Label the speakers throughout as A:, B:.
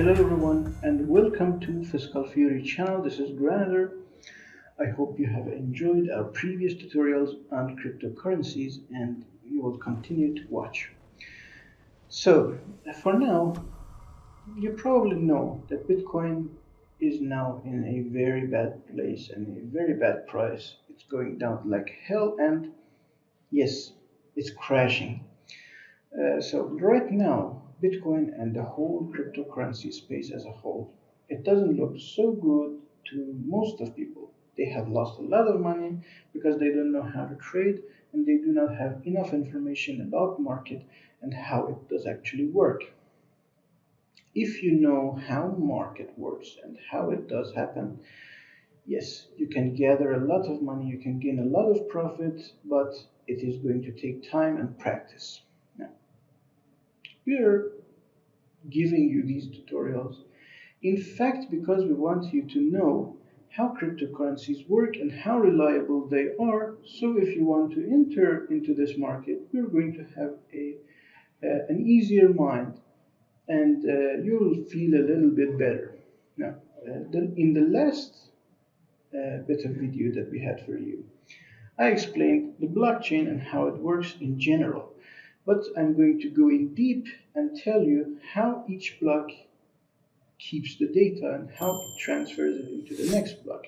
A: Hello everyone and welcome to Fiscal Fury channel. This is Granader. I hope you have enjoyed our previous tutorials on cryptocurrencies and you will continue to watch. So for now, you probably know that Bitcoin is now in a very bad place and a very bad price. It's going down like hell and yes, it's crashing. So right now, Bitcoin and the whole cryptocurrency space as a whole, it doesn't look so good to most of people. They have lost a lot of money because they don't know how to trade and they do not have enough information about market and how it does actually work. If you know how market works and how it does happen, yes, you can gather a lot of money, you can gain a lot of profit, but it is going to take time and practice. Now, we're giving you these tutorials, in fact, because we want you to know how cryptocurrencies work and how reliable they are. So if you want to enter into this market, you're going to have an easier mind and you will feel a little bit better. Now, in the last bit of video that we had for you, I explained the blockchain and how it works in general, but I'm going to go in deep and tell you how each block keeps the data and how it transfers it into the next block.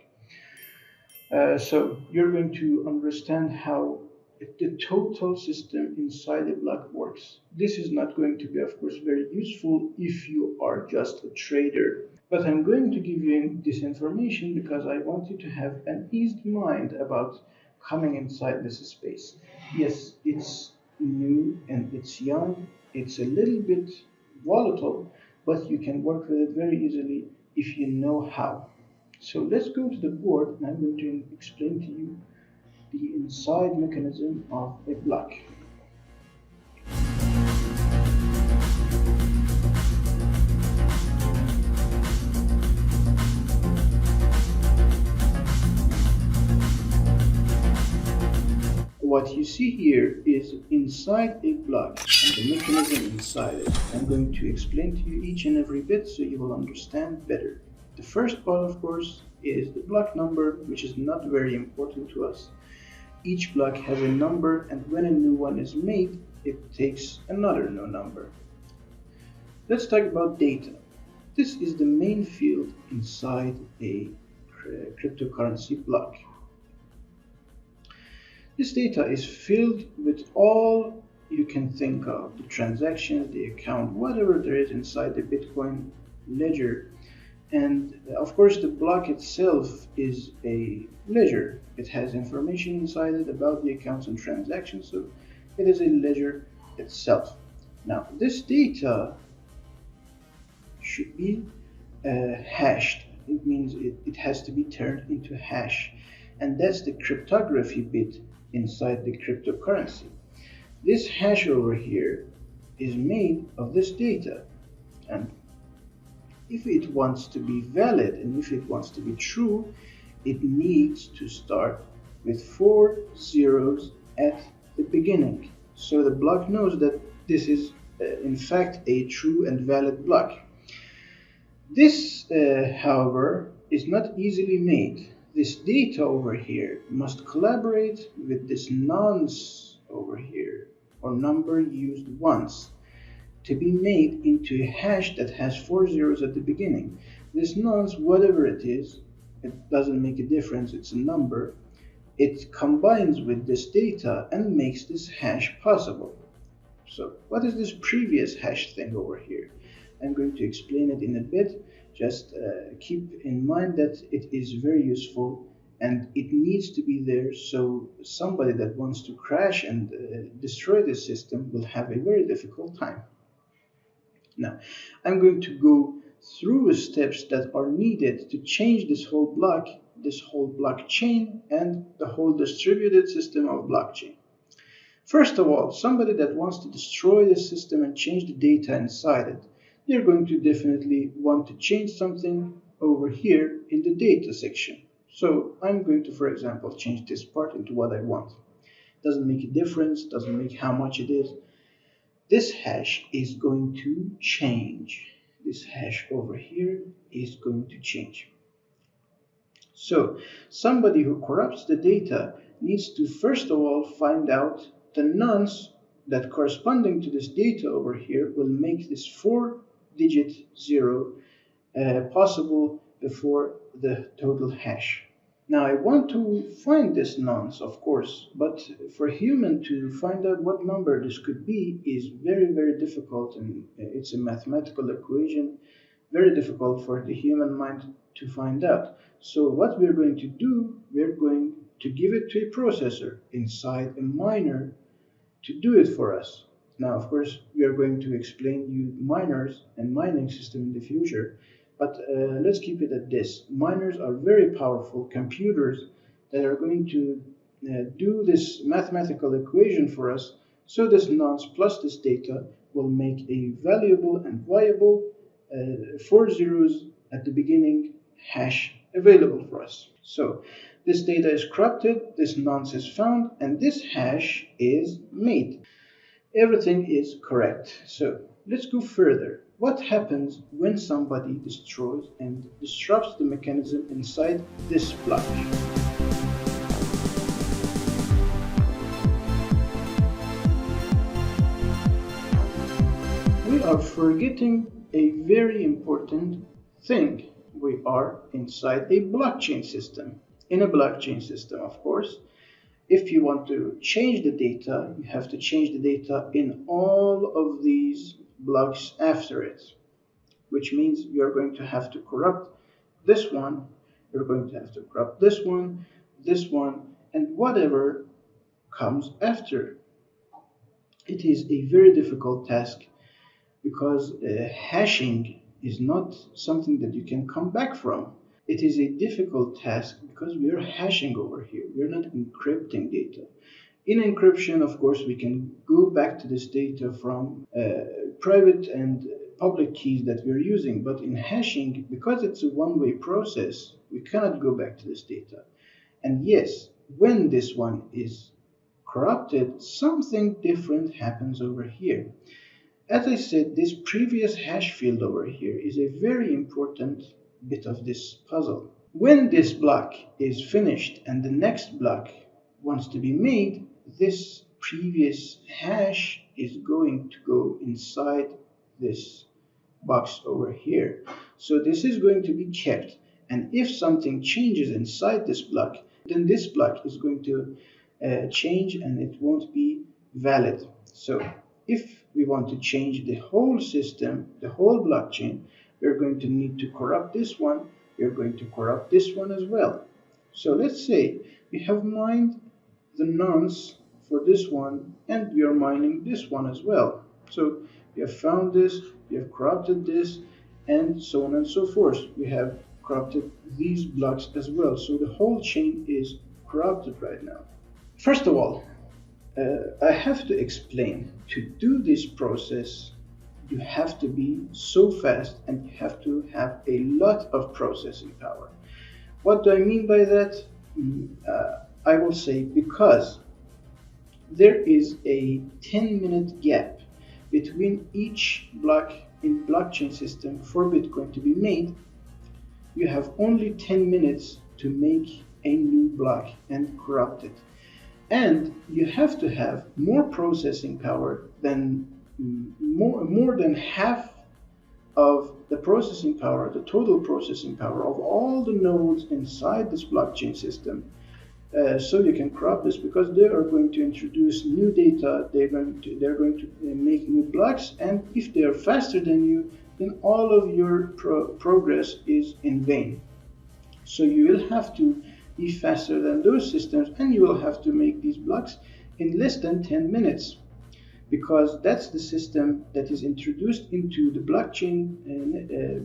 A: So you're going to understand how the total system inside a block works. This is not going to be, of course, very useful if you are just a trader. But I'm going to give you this information because I want you to have an eased mind about coming inside this space. Yes, it's new and it's young. It's a little bit volatile, but you can work with it very easily if you know how. So let's go to the board and I'm going to explain to you the inside mechanism of a block. What you see here is inside a block and the mechanism inside it. I'm going to explain to you each and every bit so you will understand better. The first part, of course, is the block number, which is not very important to us. Each block has a number, and when a new one is made, it takes another new number. Let's talk about data. This is the main field inside a cryptocurrency block. This data is filled with all you can think of, the transactions, the account, whatever there is inside the Bitcoin ledger. And of course, the block itself is a ledger. It has information inside it about the accounts and transactions, so it is a ledger itself. Now, this data should be hashed. It means it has to be turned into hash, and that's the cryptography bit inside the cryptocurrency. This hash over here is made of this data, and if it wants to be valid and if it wants to be true, it needs to start with 4 zeros at the beginning. So the block knows that this is in fact a true and valid block. This, however, is not easily made. This data over here must collaborate with this nonce over here, or number used once, to be made into a hash that has 4 zeros at the beginning. This nonce, whatever it is, it doesn't make a difference, it's a number. It combines with this data and makes this hash possible. So what is this previous hash thing over here? I'm going to explain it in a bit. Just keep in mind that it is very useful and it needs to be there, so somebody that wants to crash and destroy this system will have a very difficult time. Now, I'm going to go through steps that are needed to change this whole block, this whole blockchain, and the whole distributed system of blockchain. First of all, somebody that wants to destroy the system and change the data inside it, they're going to definitely want to change something over here in the data section. So I'm going to, for example, change this part into what I want. Doesn't make a difference, doesn't make how much it is. This hash is going to change. this hash over here is going to change. So somebody who corrupts the data needs to first of all find out the nonce that corresponding to this data over here will make this 4-digit zero possible before the total hash. Now I want to find this nonce, of course, but for a human to find out what number this could be is very difficult, and it's a mathematical equation, very difficult for the human mind to find out. So what we're going to do, we're going to give it to a processor inside a miner to do it for us. Now, of course, we are going to explain you miners and mining system in the future, but let's keep it at this. Miners are very powerful computers that are going to do this mathematical equation for us, so this nonce plus this data will make a valuable and viable 4 zeros at the beginning hash available for us. So this data is corrupted, this nonce is found, and this hash is made. Everything is correct. So let's go further. What happens when somebody destroys and disrupts the mechanism inside this block? We are forgetting a very important thing. We are inside a blockchain system. In a blockchain system, of course, if you want to change the data, you have to change the data in all of these blocks after it, which means you're going to have to corrupt this one, you're going to have to corrupt this one, and whatever comes after. It is a very difficult task because hashing is not something that you can come back from. It is a difficult task because we are hashing over here. We are not encrypting data. In encryption, of course, we can go back to this data from private and public keys that we're using. But in hashing, because it's a one-way process, we cannot go back to this data. And yes, when this one is corrupted, something different happens over here. As I said, this previous hash field over here is a very important bit of this puzzle. When this block is finished and the next block wants to be made, this previous hash is going to go inside this box over here. So this is going to be kept, and if something changes inside this block, then this block is going to change and it won't be valid. So if we want to change the whole system, the whole blockchain, we're going to need to corrupt this one, we're going to corrupt this one as well. So let's say we have mined the nonce for this one, and we are mining this one as well. So we have found this, we have corrupted this, and so on and so forth. We have corrupted these blocks as well. So the whole chain is corrupted right now. First of all, I have to explain, to do this process, you have to be so fast and you have to have a lot of processing power. What do I mean by that? I will say because there is a 10-minute gap between each block in blockchain system for Bitcoin to be made. You have only 10 minutes to make a new block and corrupt it. And you have to have more processing power than more than half of the processing power, the total processing power of all the nodes inside this blockchain system. So you can corrupt this because they are going to introduce new data, they're going to make new blocks, and if they are faster than you, then all of your progress is in vain. So you will have to be faster than those systems, and you will have to make these blocks in less than 10 minutes, because that's the system that is introduced into the blockchain,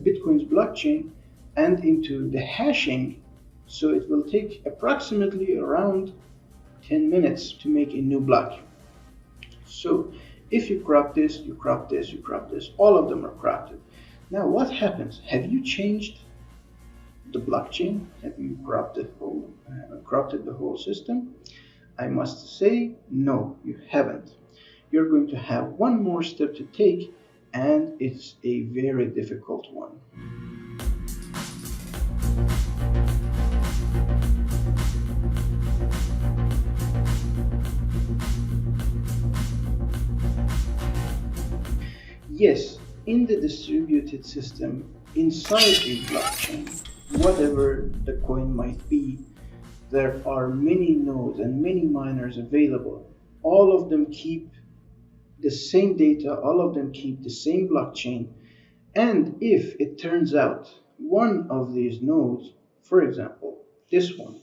A: Bitcoin's blockchain, and into the hashing. So it will take approximately around 10 minutes to make a new block. So if you corrupt this, you corrupt this, you corrupt this, all of them are corrupted. Now what happens? Have you changed the blockchain? Have you corrupted the whole system? I must say, no, you haven't. You're going to have one more step to take, and it's a very difficult one. Yes, in the distributed system, inside a blockchain, whatever the coin might be, there are many nodes and many miners available. All of them keep the same data, all of them keep the same blockchain. And if it turns out one of these nodes, for example, this one,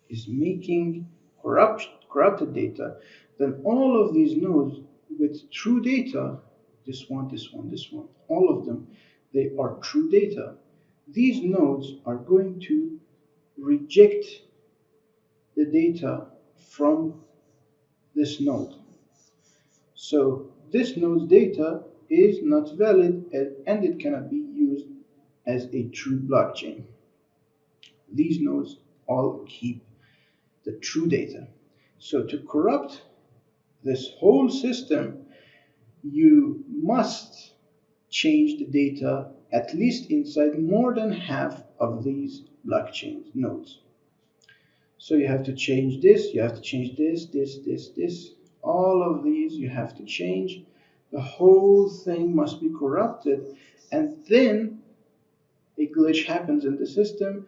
A: is making corrupted data, then all of these nodes with true data, this one, this one, this one, all of them, they are true data. These nodes are going to reject the data from this node. So this node's data is not valid and it cannot be used as a true blockchain. These nodes all keep the true data. So to corrupt this whole system, you must change the data at least inside more than half of these blockchain nodes. So you have to change this, you have to change this. All of these you have to change. The whole thing must be corrupted, and then a glitch happens in the system,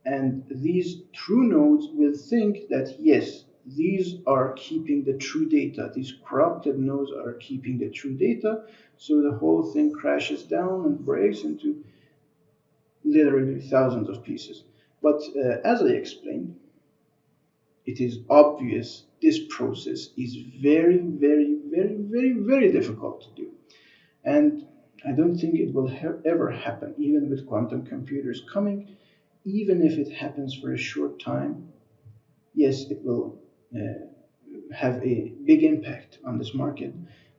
A: and these true nodes will think that yes, these are keeping the true data. These corrupted nodes are keeping the true data, so the whole thing crashes down and breaks into literally thousands of pieces. But as I explained, it is obvious this process is very difficult to do. And I don't think it will ever happen, even with quantum computers coming. Even if it happens for a short time, yes, it will have a big impact on this market,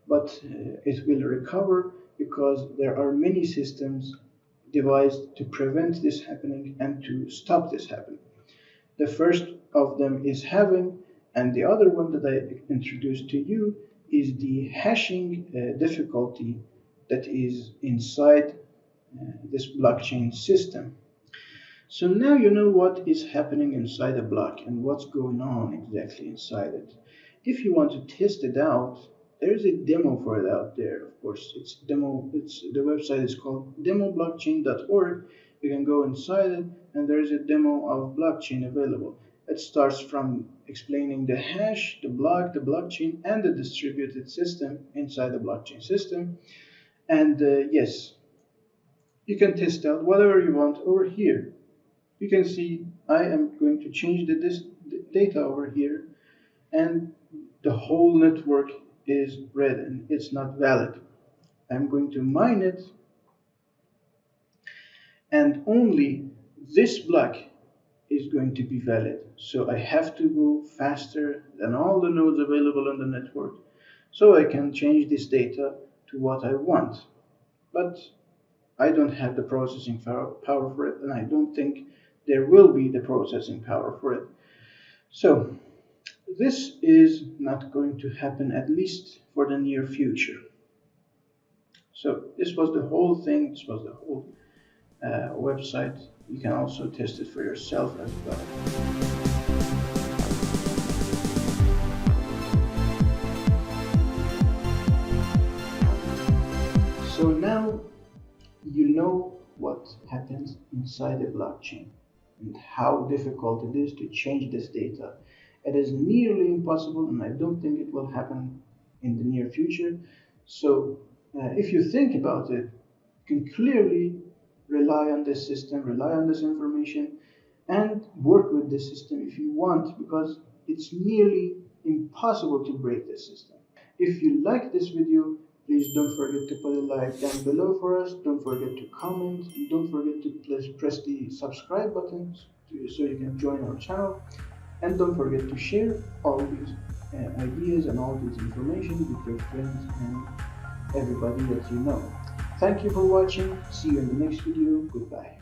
A: but it will recover because there are many systems devised to prevent this happening and to stop this happening. The first of them is halving, and the other one that I introduced to you is the hashing difficulty that is inside this blockchain system. So now you know what is happening inside a block and what's going on exactly inside it. If you want to test it out, there's a demo for it out there. Of course, the website is called demoblockchain.org. You can go inside it and there's a demo of blockchain available. It starts from explaining the hash, the block, the blockchain, and the distributed system inside the blockchain system. And yes, you can test out whatever you want over here. You can see I am going to change the data over here, and the whole network is red and it's not valid. I'm going to mine it, and only this block is going to be valid. So I have to go faster than all the nodes available on the network so I can change this data to what I want. But I don't have the processing power for it, and I don't think there will be the processing power for it. So this is not going to happen, at least for the near future. So this was the whole thing. This was the whole website. You can also test it for yourself as well. So now you know what happens inside a blockchain and how difficult it is to change this data. It is nearly impossible, and I don't think it will happen in the near future. So if you think about it, you can clearly rely on this system, rely on this information, and work with this system if you want, because it's nearly impossible to break this system. If you like this video, please don't forget to put a like down below for us. Don't forget to comment. Don't forget to press the subscribe button so you can join our channel. And don't forget to share all these ideas and all this information with your friends and everybody that you know. Thank you for watching. See you in the next video. Goodbye.